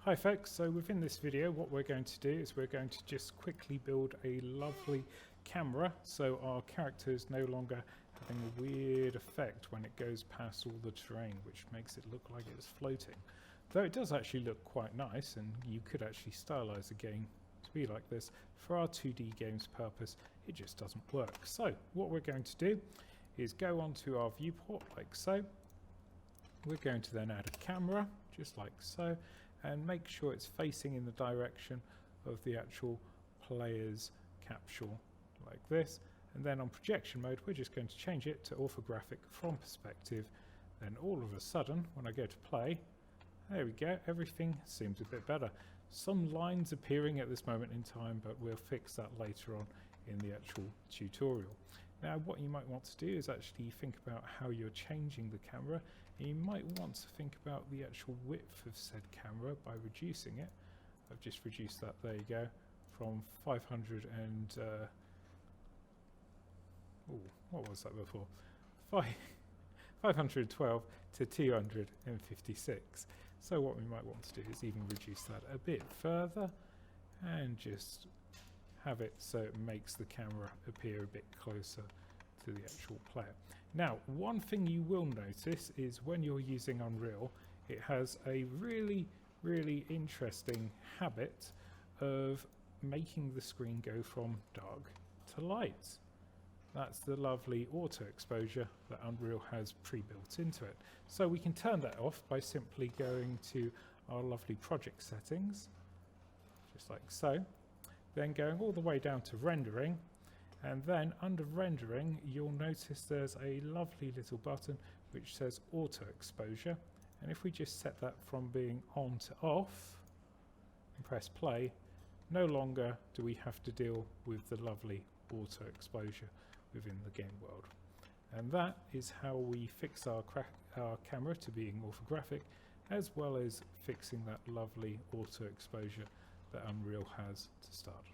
Hi folks, so within this video what we're going to do is we're going to just quickly build a lovely camera so our character is no longer having a weird effect when it goes past all the terrain, which makes it look like it's floating. Though it does actually look quite nice, and you could actually stylize a game to be like this. For our 2D games purpose it just doesn't work. So what we're going to do is go onto our viewport like so. We're going to then add a camera just like so, and make sure it's facing in the direction of the actual player's capsule like this. And then on projection mode we're just going to change it to orthographic from perspective. Then all of a sudden when I go to play, there we go, everything seems a bit better. Some lines appearing at this moment in time, but we'll fix that later on in the actual tutorial. Now what you might want to do is actually think about how you're changing the camera, and you might want to think about the actual width of said camera by reducing it. I've just reduced that, there you go, from 500 and what was that before? 512 to 256. So what we might want to do is even reduce that a bit further and just have it so it makes the camera appear a bit closer to the actual player. Now one thing you will notice is when you're using Unreal, it has a really interesting habit of making the screen go from dark to light. That's the lovely auto exposure that Unreal has pre-built into it. So we can turn that off by simply going to our lovely project settings, just like so. Then going all the way down to rendering, and then under rendering you'll notice there's a lovely little button which says auto exposure, and if we just set that from being on to off and press play, no longer do we have to deal with the lovely auto exposure within the game world. And that is how we fix our camera to being orthographic, as well as fixing that lovely auto exposure that Unreal has to start.